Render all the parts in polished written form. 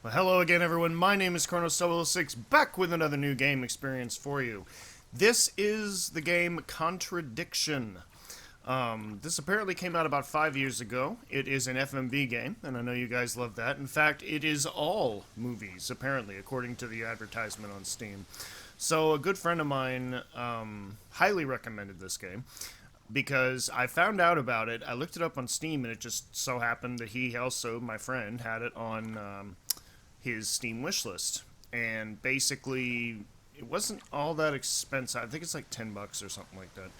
Well, hello again, everyone. My name is Chronos006, back with another new game experience for you. This is the game Contradiction. This apparently came out about 5 years ago. It is an FMV game, and I know you guys love that. In fact, it is all movies, apparently, according to the advertisement on Steam. So a good friend of mine highly recommended this game because I found out about it. I looked it up on Steam, and it just so happened that he also, my friend, had it on his Steam wishlist. And basically, it wasn't all that expensive. I think it's like $10 or something like that.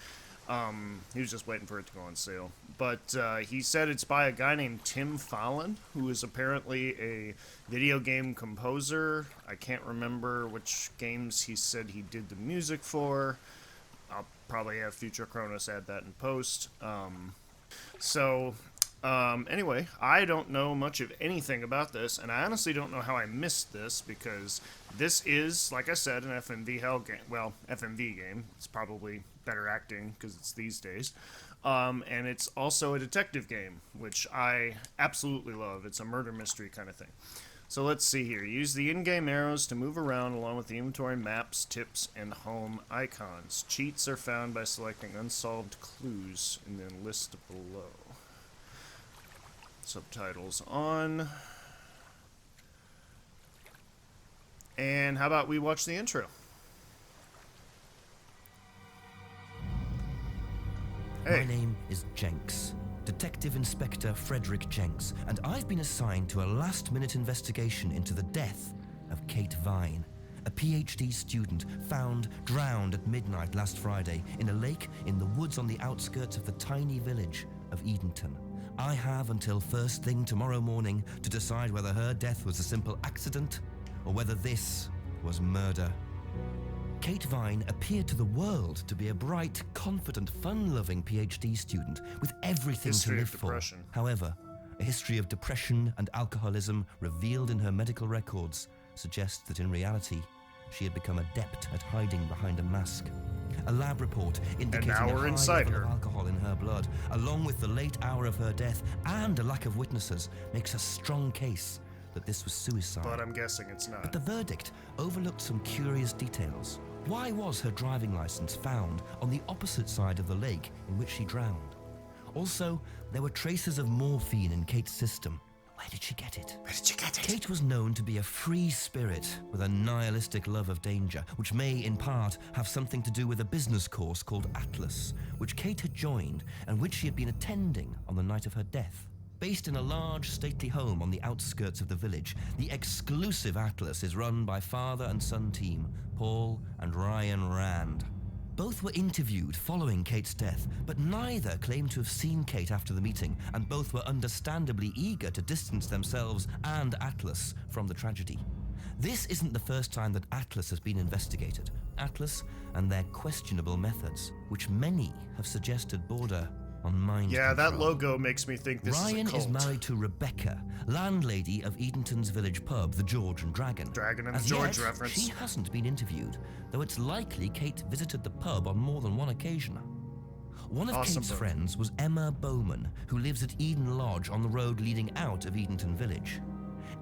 He was just waiting for it to go on sale. But he said it's by a guy named Tim Fallon, who is apparently a video game composer. I can't remember which games he said he did the music for. I'll probably have future Chronos add that in post. Anyway, I don't know much of anything about this, and I honestly don't know how I missed this, because this is, like I said, an FMV game. It's probably better acting, because it's these days. And it's also a detective game, which I absolutely love. It's a murder mystery kind of thing. So let's see here. Use the in-game arrows to move around along with the inventory, maps, tips, and home icons. Cheats are found by selecting unsolved clues in the list below. Subtitles on. And how about we watch the intro? Hey. My name is Jenks, Detective Inspector Frederick Jenks, and I've been assigned to a last-minute investigation into the death of Kate Vine, a PhD student found drowned at midnight last Friday in a lake in the woods on the outskirts of the tiny village of Edenton. I have until first thing tomorrow morning to decide whether her death was a simple accident or whether this was murder. Kate Vine appeared to the world to be a bright, confident, fun-loving PhD student with everything to live for. However, a history of depression and alcoholism revealed in her medical records suggests that in reality, she had become adept at hiding behind a mask. A lab report indicating a high level of alcohol in her blood, along with the late hour of her death and a lack of witnesses, makes a strong case that this was suicide. But I'm guessing it's not. But the verdict overlooked some curious details. Why was her driving license found on the opposite side of the lake in which she drowned? Also, there were traces of morphine in Kate's system. Where did she get it? Where did she get it? Kate was known to be a free spirit with a nihilistic love of danger, which may, in part, have something to do with a business course called Atlas, which Kate had joined and which she had been attending on the night of her death. Based in a large, stately home on the outskirts of the village, the exclusive Atlas is run by father and son team, Paul and Ryan Rand. Both were interviewed following Kate's death, but neither claimed to have seen Kate after the meeting, and both were understandably eager to distance themselves and Atlas from the tragedy. This isn't the first time that Atlas has been investigated. Atlas and their questionable methods, which many have suggested border on mind control. That logo makes me think this Ryan is a cult. is married to Rebecca, landlady of Edenton's village pub, the George and Dragon. Dragon and As the George yet, reference. She hasn't been interviewed, though it's likely Kate visited the pub on more than one occasion. One of Kate's friends was Emma Bowman, who lives at Eden Lodge on the road leading out of Edenton Village.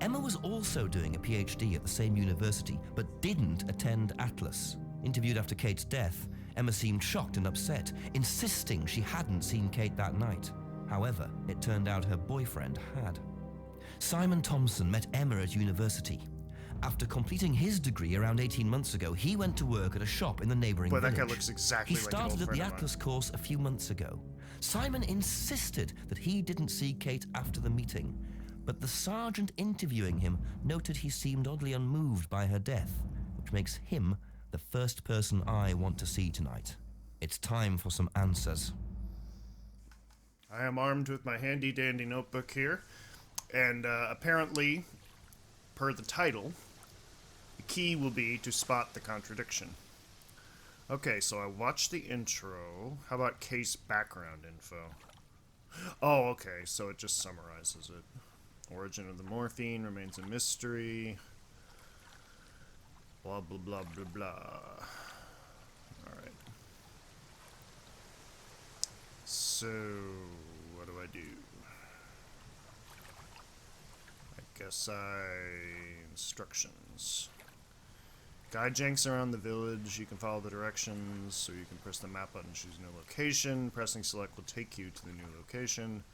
Emma was also doing a PhD at the same university, but didn't attend Atlas. Interviewed after Kate's death, Emma seemed shocked and upset, insisting she hadn't seen Kate that night. However, it turned out her boyfriend had. Simon Thompson met Emma at university. After completing his degree around 18 months ago, he went to work at a shop in the neighboring village. That guy looks exactly like an old friend of mine. He started at the Atlas course a few months ago. Simon insisted that he didn't see Kate after the meeting, but the sergeant interviewing him noted he seemed oddly unmoved by her death, which makes him the first person I want to see tonight. It's time for some answers. I am armed with my handy-dandy notebook here, and apparently, per the title, the key will be to spot the contradiction. Okay, so I watched the intro. How about case background info? Oh, okay, so it just summarizes it. Origin of the morphine remains a mystery. Blah, blah, blah, blah, blah. Alright. So, what do? I Instructions. Guide Jenks around the village. You can follow the directions, so you can press the map button, choose a new location. Pressing select will take you to the new location.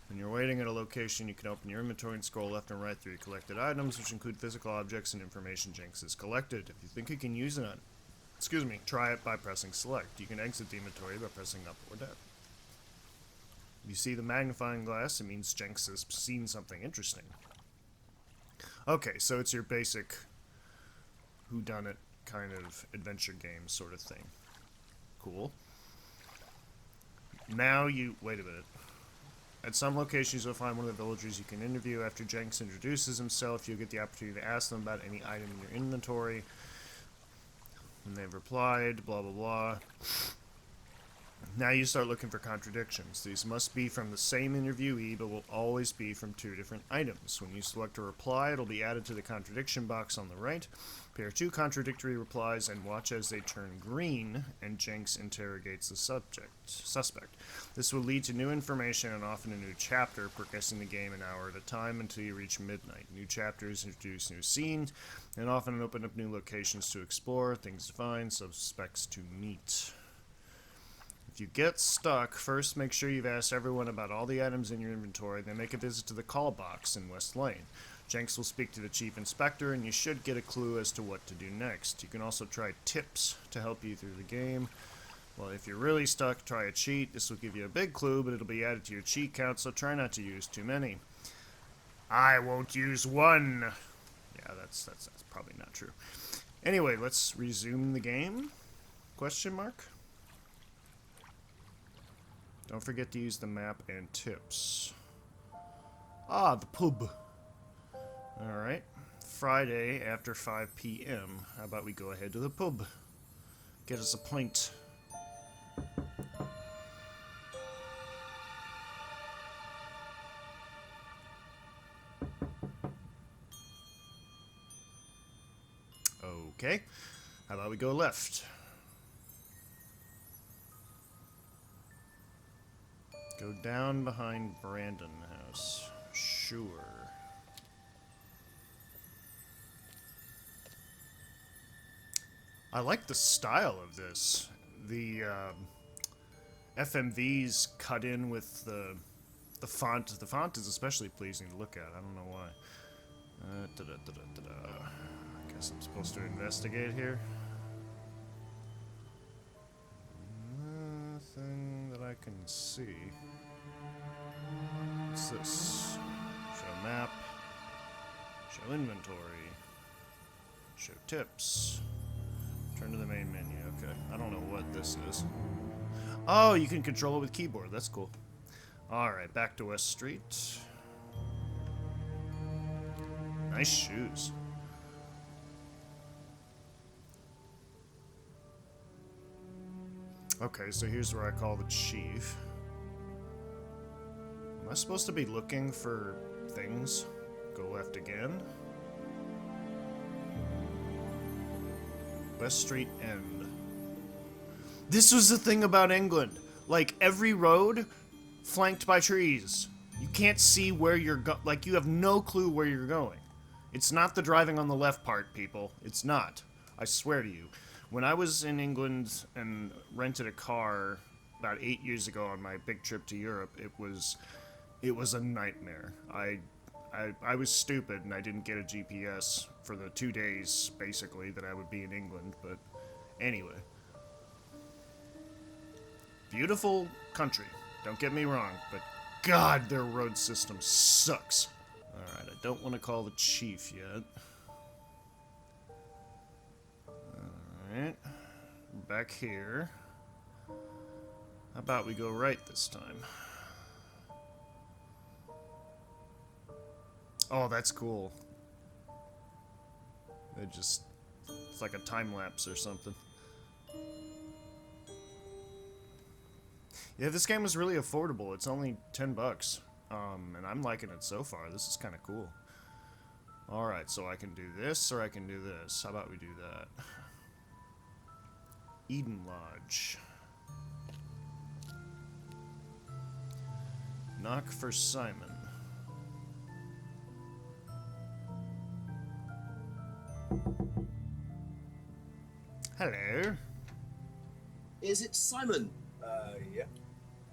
When you're waiting at a location, you can open your inventory and scroll left and right through your collected items, which include physical objects and information Jenks has collected. If you think you can use it, try it by pressing select. You can exit the inventory by pressing up or down. If you see the magnifying glass, it means Jenks has seen something interesting. Okay, so it's your basic whodunit kind of adventure game sort of thing. Cool. Now wait a minute. At some locations, you'll find one of the villagers you can interview. After Jenks introduces himself, you'll get the opportunity to ask them about any item in your inventory. When they've replied, blah, blah, blah. Now you start looking for contradictions. These must be from the same interviewee, but will always be from two different items. When you select a reply, it'll be added to the contradiction box on the right. Pair two contradictory replies and watch as they turn green, and Jenks interrogates the suspect. This will lead to new information and often a new chapter, progressing the game an hour at a time until you reach midnight. New chapters introduce new scenes, and often open up new locations to explore, things to find, suspects to meet. If you get stuck, first make sure you've asked everyone about all the items in your inventory, then make a visit to the call box in West Lane. Jenks will speak to the chief inspector, and you should get a clue as to what to do next. You can also try tips to help you through the game. Well, if you're really stuck, try a cheat. This will give you a big clue, but it'll be added to your cheat count, so try not to use too many. I won't use one. Yeah, that's probably not true. Anyway, let's resume the game? Question mark? Don't forget to use the map and tips. Ah, the pub. Alright. Friday after 5 p.m. How about we go ahead to the pub? Get us a pint. Okay. How about we go left? Go down behind Brandon House. Sure. I like the style of this. The FMV's cut in with the font. The font is especially pleasing to look at. I don't know why. I guess I'm supposed to investigate here. Nothing that I can see. What's this? Show map. Show inventory. Show tips. Turn to the main menu. Okay. I don't know what this is. Oh, you can control it with keyboard. That's cool. Alright, back to West Street. Nice shoes. Okay, so here's where I call the chief. Am I supposed to be looking for things? Go left again. West Street End. This was the thing about England. Like, every road flanked by trees. You can't see where you're like, you have no clue where you're going. It's not the driving on the left part, people. It's not. I swear to you. When I was in England and rented a car about 8 years ago on my big trip to Europe, it was a nightmare. I was stupid and I didn't get a GPS for the 2 days, basically, that I would be in England, but anyway. Beautiful country, don't get me wrong, but God, their road system sucks. Alright, I don't want to call the chief yet. Alright, back here. How about we go right this time? Oh, that's cool. It's like a time lapse or something. Yeah, this game is really affordable. It's only $10. And I'm liking it so far. This is kind of cool. Alright, so I can do this or I can do this. How about we do that? Eden Lodge. Knock for Simon. Hello. Is it Simon? Yeah.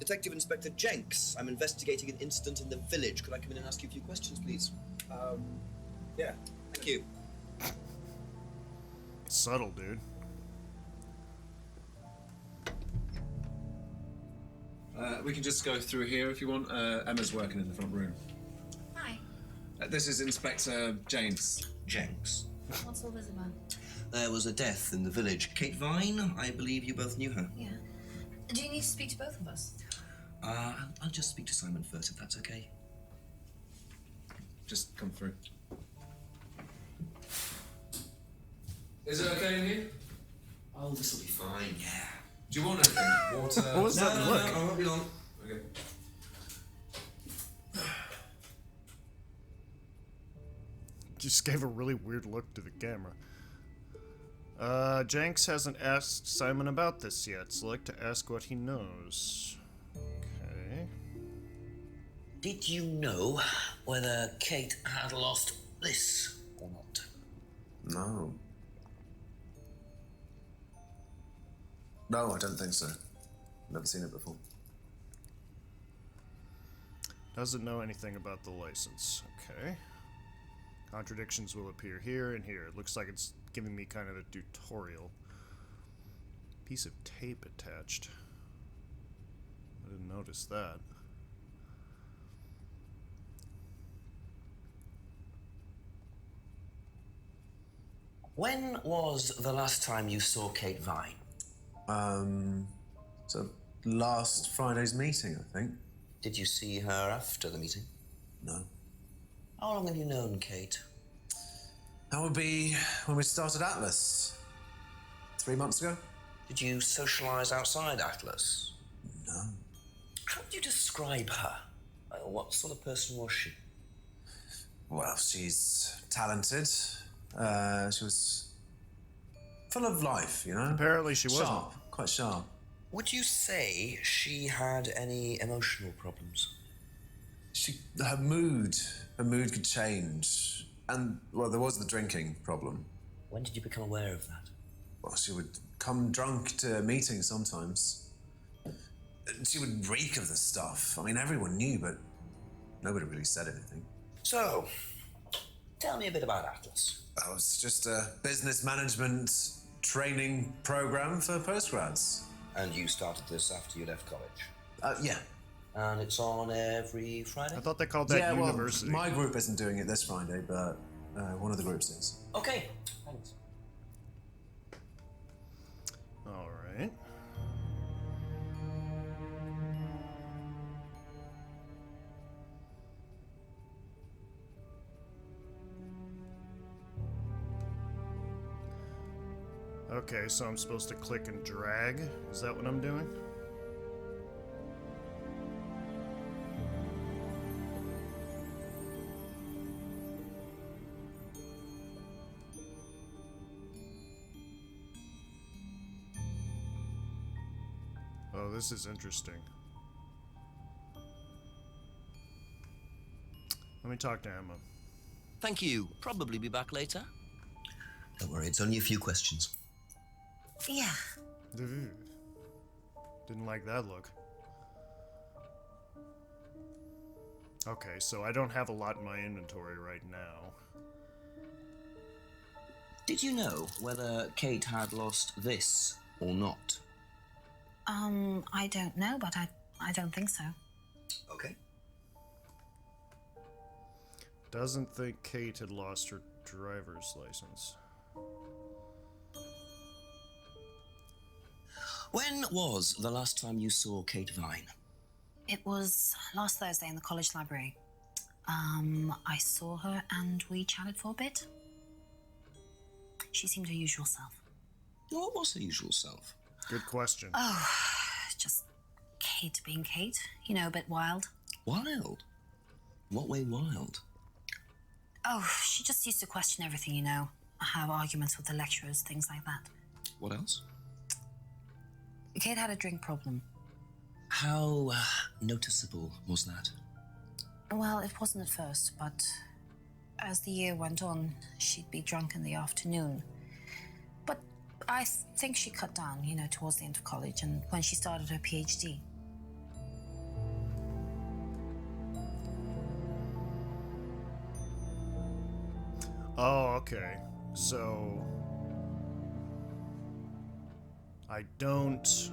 Detective Inspector Jenks. I'm investigating an incident in the village. Could I come in and ask you a few questions, please? Yeah. Thank you. Subtle, dude. We can just go through here if you want. Emma's working in the front room. Hi. This is Inspector James. Jenks. What's all this about? There was a death in the village. Kate Vine, I believe you both knew her. Yeah. Do you need to speak to both of us? I'll just speak to Simon first, if that's okay. Just come through. Is it okay in here? Oh, this will be fine, yeah. Do you want anything? Water? What was that look? I won't be long. Okay. Just gave a really weird look to the camera. Jenks hasn't asked Simon about this yet. Select to ask what he knows. Okay. Did you know whether Kate had lost this or not? No. No, I don't think so. Never seen it before. Doesn't know anything about the license. Okay. Contradictions will appear here and here. It looks like it's giving me kind of a tutorial. Piece of tape attached. I didn't notice that. When was the last time you saw Kate Vine? So last Friday's meeting, I think. Did you see her after the meeting? No. How long have you known Kate? That would be when we started Atlas. 3 months ago? Did you socialize outside Atlas? No. How would you describe her? What sort of person was she? Well, she's talented. She was full of life, you know? Apparently she wasn't. Sharp, quite sharp. Would you say she had any emotional problems? Her mood could change. And, well, there was the drinking problem. When did you become aware of that? Well, she would come drunk to meetings sometimes. She would reek of the stuff. I mean, everyone knew, but nobody really said anything. So, tell me a bit about Atlas. That was just a business management training program for postgrads. And you started this after you left college? Yeah. And it's on every Friday? I thought they called that university. Well, my group isn't doing it this Friday, but one of the groups is. Okay, thanks. All right. Okay, so I'm supposed to click and drag. Is that what I'm doing? Oh, this is interesting. Let me talk to Emma. Thank you. Probably be back later. Don't worry, it's only a few questions. Yeah. Didn't like that look. Okay, so I don't have a lot in my inventory right now. Did you know whether Kate had lost this or not? I don't know, but I don't think so. Okay. Doesn't think Kate had lost her driver's license. When was the last time you saw Kate Vine? It was last Thursday in the college library. I saw her and we chatted for a bit. She seemed her usual self. What was her usual self? Good question. Oh, just Kate being Kate. You know, a bit wild. Wild? What way wild? Oh, she just used to question everything, you know. Have arguments with the lecturers, things like that. What else? Kate had a drink problem. How noticeable was that? Well, it wasn't at first, but as the year went on, she'd be drunk in the afternoon. But I think she cut down, towards the end of college and when she started her PhD. Oh, okay. So I don't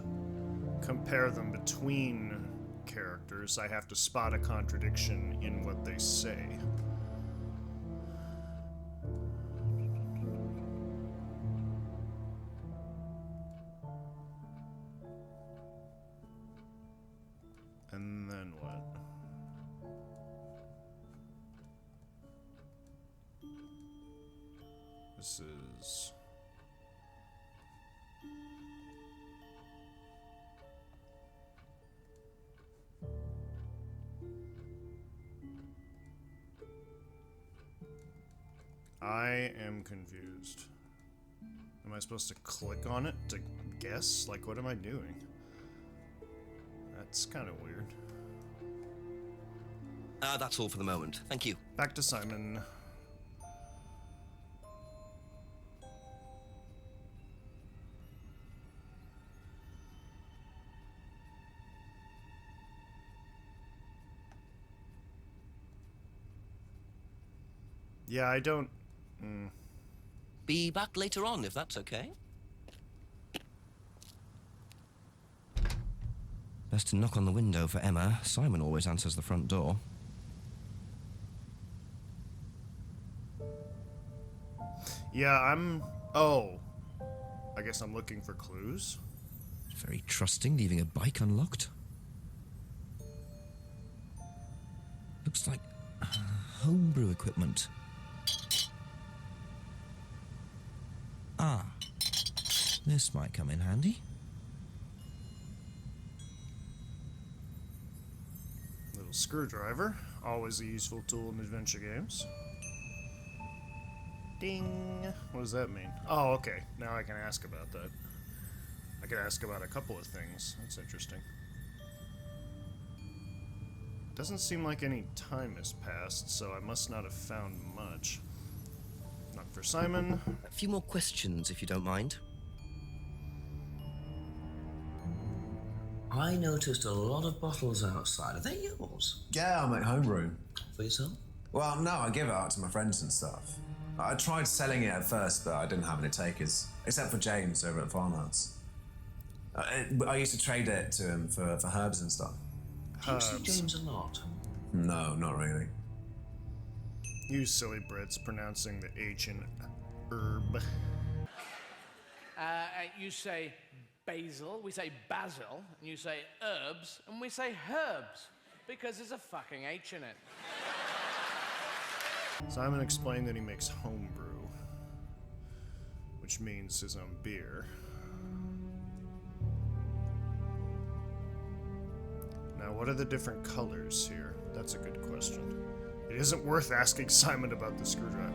compare them between characters. I have to spot a contradiction in what they say. And then what? This is... I am confused. Am I supposed to click on it to guess? Like, what am I doing? That's kind of weird. That's all for the moment. Thank you. Back to Simon. Yeah, I don't... Be back later on, if that's okay. Best to knock on the window for Emma. Simon always answers the front door. Yeah, Oh. I guess I'm looking for clues. Very trusting, leaving a bike unlocked. Looks like homebrew equipment. Ah, this might come in handy. Little screwdriver. Always a useful tool in adventure games. Ding. What does that mean? Oh, okay. Now I can ask about that. I can ask about a couple of things. That's interesting. Doesn't seem like any time has passed, so I must not have found much. Not for Simon. A few more questions, if you don't mind. I noticed a lot of bottles outside. Are they yours? Yeah, I make homebrew. For yourself? Well, no, I give it out to my friends and stuff. I tried selling it at first, but I didn't have any takers, except for James over at the farmhouse. I used to trade it to him for herbs and stuff. Do you see James a lot? No, not really. You silly Brits pronouncing the H in herb. You say basil, we say basil, and you say herbs, and we say herbs, because there's a fucking H in it. Simon explained that he makes homebrew, which means his own beer. Now, what are the different colors here? That's a good question. It isn't worth asking Simon about the screwdriver.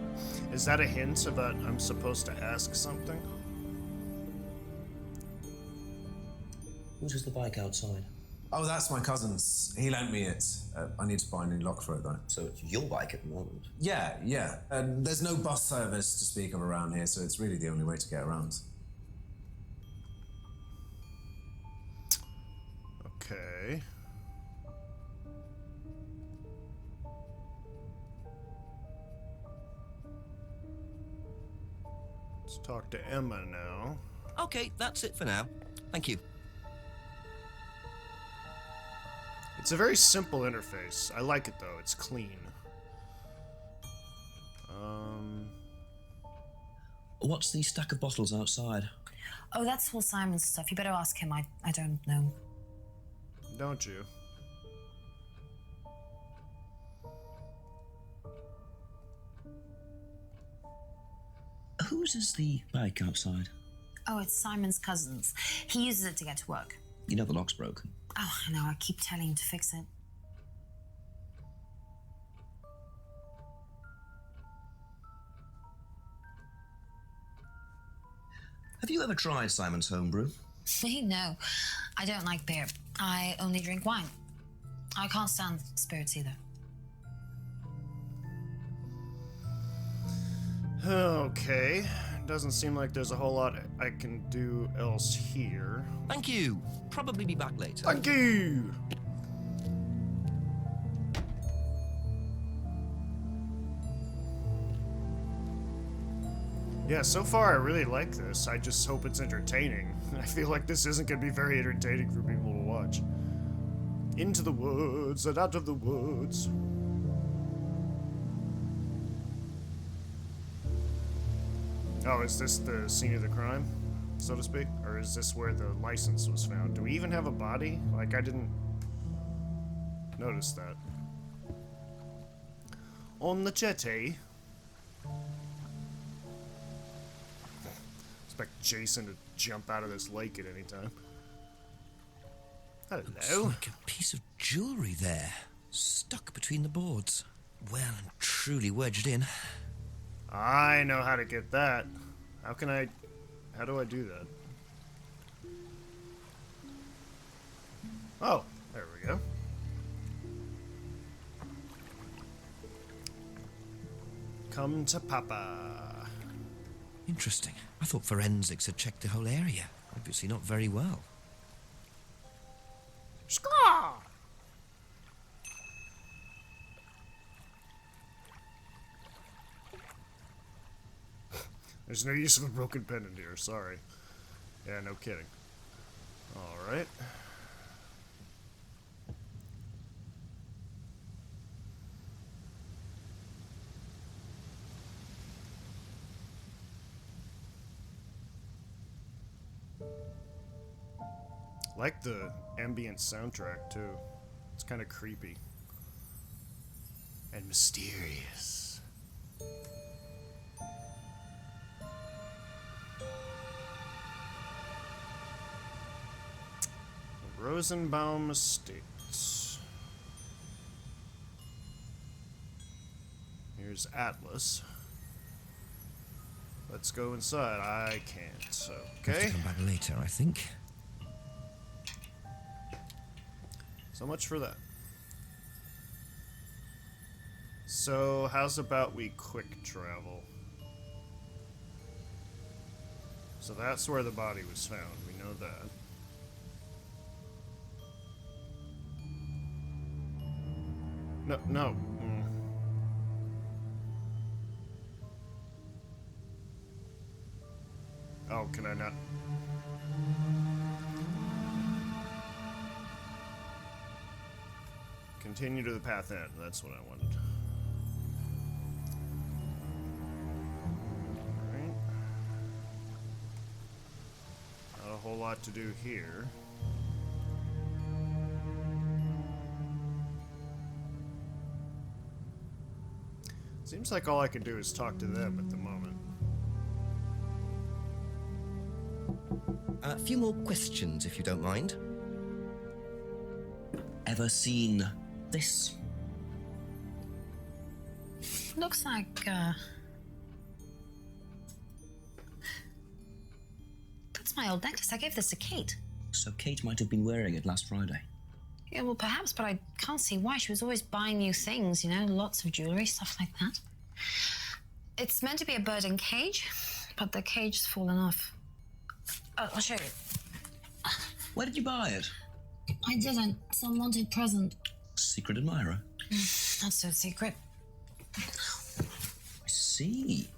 Is that a hint about I'm supposed to ask something? Whose is the bike outside? Oh, that's my cousin's. He lent me it. I need to buy a new lock for it, though. So it's your bike at the moment? Yeah. There's no bus service to speak of around here, so it's really the only way to get around. Okay. Let's talk to Emma now. Okay, that's it for now. Thank you. It's a very simple interface. I like it though, it's clean. What's the stack of bottles outside? Oh, that's all Simon's stuff. You better ask him. I don't know. Don't you? Whose is the bike outside? Oh, it's Simon's cousin's. He uses it to get to work. You know the lock's broken. Oh, I know. I keep telling him to fix it. Have you ever tried Simon's homebrew? Me? No. I don't like beer. I only drink wine. I can't stand spirits either. Okay. doesn't seem like there's a whole lot I can do else here. Thank you. Probably be back later. Thank you! Yeah, so far I really like this. I just hope it's entertaining. I feel like this isn't going to be very entertaining for people to watch. Into the woods and out of the woods. Oh, is this the scene of the crime, so to speak? Or is this where the license was found? Do we even have a body? Like, I didn't notice that. On the jetty. Expect Jason to jump out of this lake at any time. Looks Hello. like a piece of jewellery there, stuck between the boards. Well and truly wedged in. I know how to get that. How do I do that? Oh, there we go. Come to Papa. Interesting. I thought forensics had checked the whole area. Obviously not very well. Scaw! There's no use of a broken pendant here, sorry. Yeah, no kidding. Alright. Like the ambient soundtrack too. It's kind of creepy and mysterious. Rosenbaum Estates. Here's Atlas. Let's go inside. I can't. Have Okay. to come back later, I think. So much for that. So, how's about we quick travel? So that's where the body was found. We know that. No. Oh, can I not? Continue to the path end. That's what I wanted. Alright. Not a whole lot to do here. Seems like all I can do is talk to them at the moment. A few more questions, if you don't mind. Ever seen this? Looks like, that's my old necklace. I gave this to Kate. So Kate might have been wearing it last Friday. Yeah, well, perhaps, but I can't see why. She was always buying new things, you know, lots of jewelry, stuff like that. It's meant to be a bird in cage, but the cage's fallen off. I'll show you. Where did you buy it? I didn't. Some wanted present. Secret admirer. Not so secret. I see.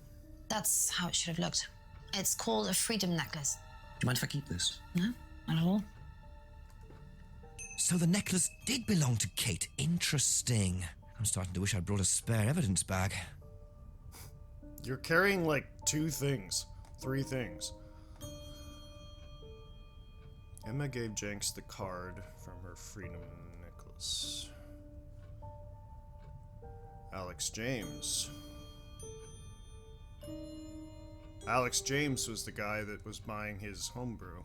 That's how it should have looked. It's called a freedom necklace. Do you mind if I keep this? No, not at all. So the necklace did belong to Kate. Interesting. I'm starting to wish I'd brought a spare evidence bag. You're carrying like 2 things. 3 things. Emma gave Jenks the card from her freedom necklace. Alex James. Alex James was the guy that was buying his homebrew.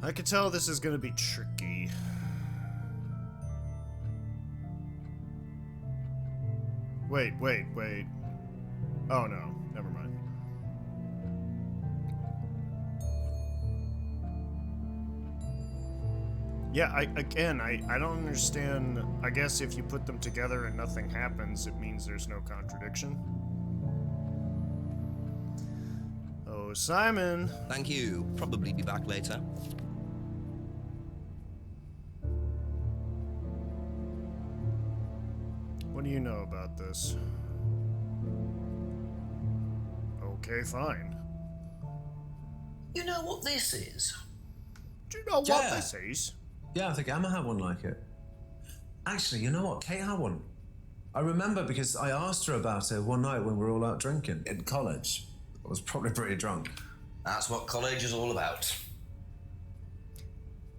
I could tell this is gonna be tricky. Wait. Oh no, never mind. Yeah, I don't understand. I guess if you put them together and nothing happens, it means there's no contradiction. Oh, Simon. Thank you. Probably be back later. What do you know about this? Okay, fine. You know what this is? Do you know what Yeah. this is? Yeah, I think Emma had one like it. Actually, you know what? Kate had one. I remember because I asked her about it one night when we were all out drinking in college. I was probably pretty drunk. That's what college is all about.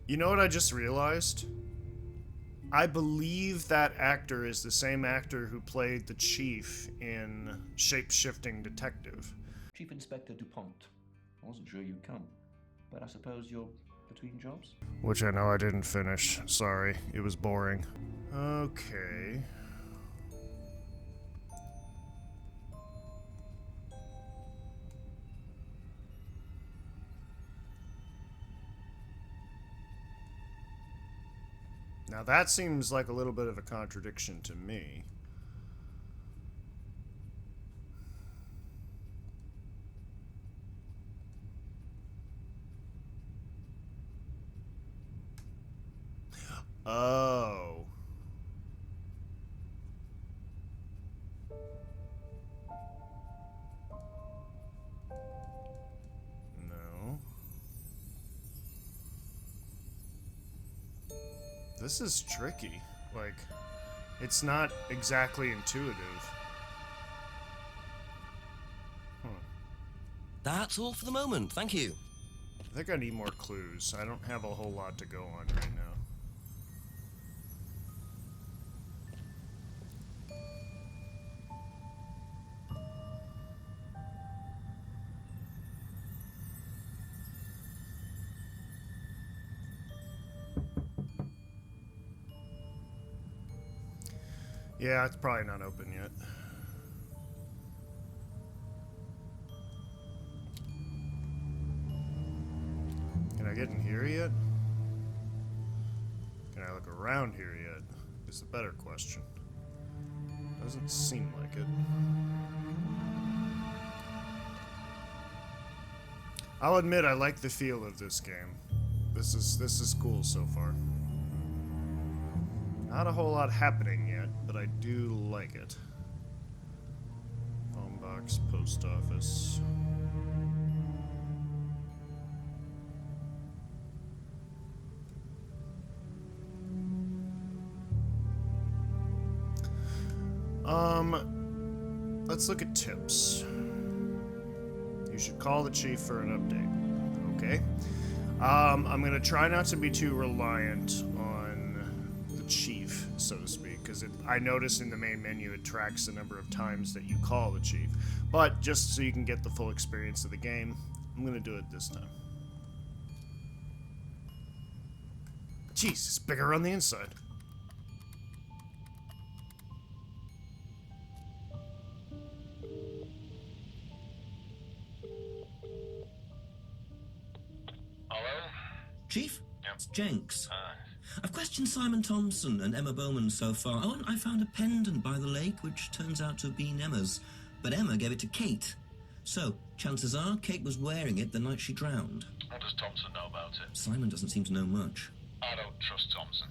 You know what I just realized? I believe that actor is the same actor who played the chief in Shape-Shifting Detective. Chief Inspector DuPont. I wasn't sure you'd come, but I suppose you're between jobs? Which I know I didn't finish. Sorry, it was boring. Okay. Now that seems like a little bit of a contradiction to me. Oh. No. This is tricky. Like, it's not exactly intuitive. That's all for the moment. Thank you. I think I need more clues. I don't have a whole lot to go on right now. Yeah, it's probably not open yet. Can I get in here yet? Can I look around here yet? Is the better question. Doesn't seem like it. I'll admit I like the feel of this game. This is cool so far. Not a whole lot happening yet, but I do like it. Phone box, post office. Let's look at tips. You should call the chief for an update. Okay. I'm gonna try not to be too reliant on the chief, so to speak, because I notice in the main menu it tracks the number of times that you call the chief. But just so you can get the full experience of the game, I'm gonna do it this time. Jeez, it's bigger on the inside. Chief? It's Jenks. I've questioned Simon Thompson and Emma Bowman so far. Oh, and I found a pendant by the lake, which turns out to have been Emma's. But Emma gave it to Kate. So, chances are, Kate was wearing it the night she drowned. What does Thompson know about it? Simon doesn't seem to know much. I don't trust Thompson.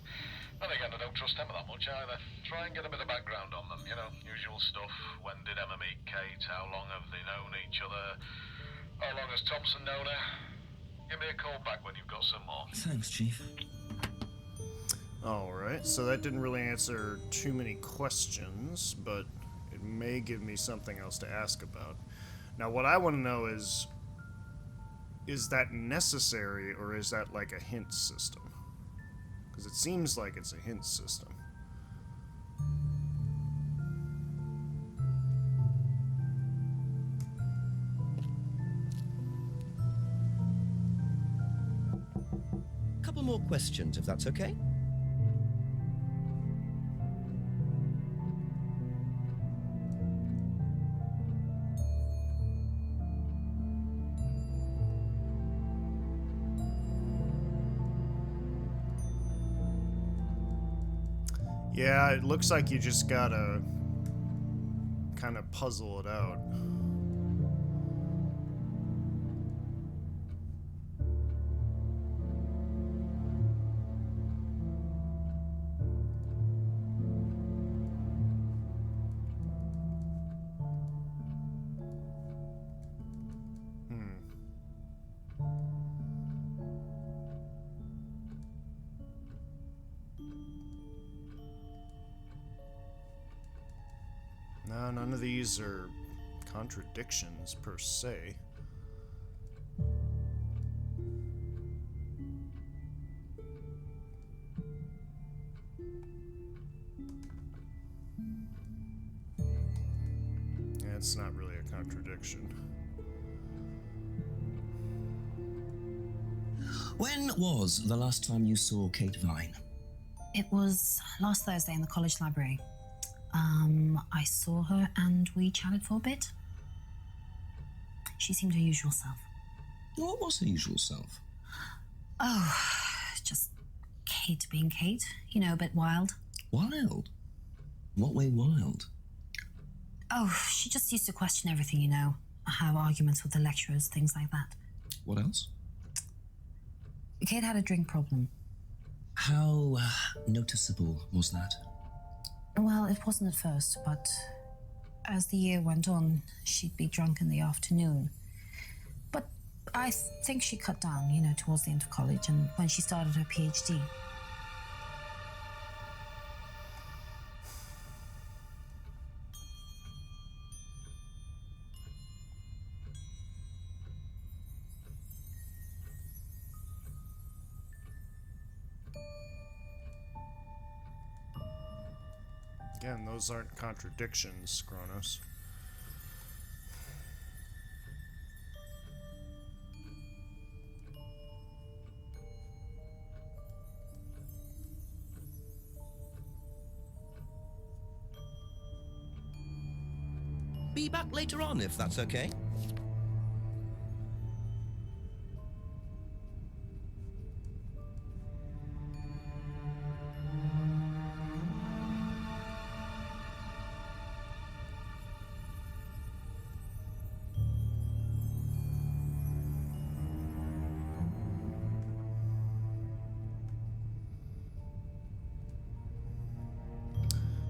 Then again, I don't trust Emma that much either. Try and get a bit of background on them, you know, usual stuff. When did Emma meet Kate? How long have they known each other? How long has Thompson known her? Give me a call back when you've got some more. Thanks, Chief. Alright, so that didn't really answer too many questions, but it may give me something else to ask about. Now, what I want to know is that necessary, or is that like a hint system? Because it seems like it's a hint system. Couple more questions, if that's okay? Yeah, it looks like you just gotta kind of puzzle it out. No, none of these are contradictions per se. Yeah, it's not really a contradiction. When was the last time you saw Kate Vine? It was last Thursday in the college library. I saw her and we chatted for a bit. She seemed her usual self. What was her usual self? Oh, just Kate being Kate. You know, a bit wild. Wild? What way wild? Oh, she just used to question everything, you know. Have arguments with the lecturers, things like that. What else? Kate had a drink problem. How noticeable was that? Well, it wasn't at first, but as the year went on, she'd be drunk in the afternoon. But I think she cut down, you know, towards the end of college and when she started her PhD. Again, those aren't contradictions, Kronos. Be back later on, if that's okay.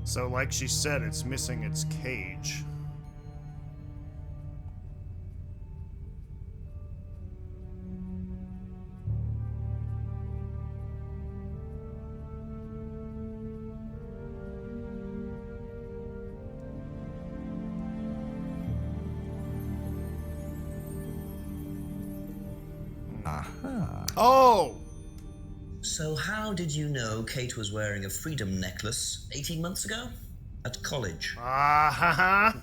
So, like she said, it's missing its cage. Aha. Oh! So how did you know Kate was wearing a freedom necklace 18 months ago? At college? Ah, ha, ha.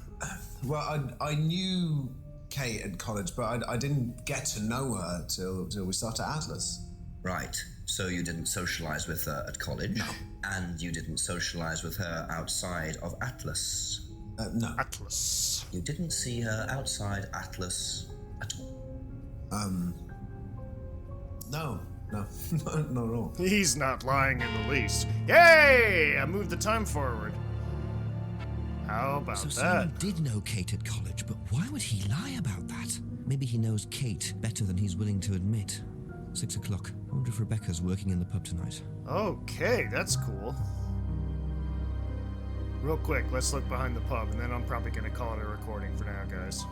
Well, I knew Kate at college, but I didn't get to know her till we started Atlas. Right. So you didn't socialize with her at college? No. And you didn't socialize with her outside of Atlas? No. Atlas. You didn't see her outside Atlas at all? No. No, not at all. He's not lying in the least. Yay! I moved the time forward. How about So that? Simon did know Kate at college, but why would he lie about that? Maybe he knows Kate better than he's willing to admit. 6 o'clock. I wonder if Rebecca's working in the pub tonight. Okay, that's cool. Real quick, let's look behind the pub, and then I'm probably gonna call it a recording for now, guys.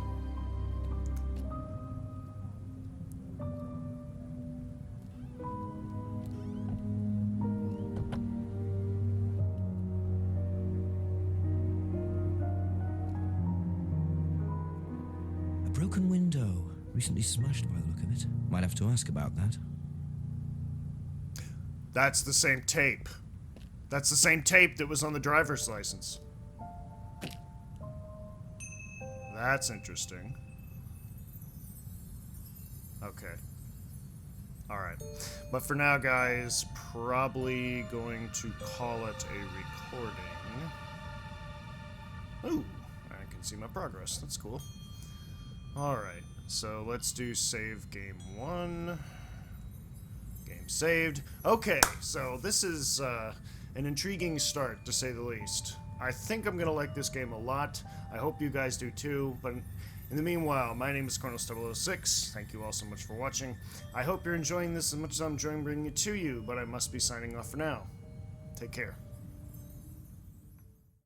Broken window. Recently smashed by the look of it. Might have to ask about that. That's the same tape. That's the same tape that was on the driver's license. That's interesting. Okay. Alright. But for now, guys, probably going to call it a recording. Ooh, I can see my progress. That's cool. Alright, so let's do save game 1. Game saved. Okay, so this is an intriguing start, to say the least. I think I'm going to like this game a lot. I hope you guys do too, but in the meanwhile, my name is Cornel006. Thank you all so much for watching. I hope you're enjoying this as much as I'm enjoying bringing it to you, but I must be signing off for now. Take care.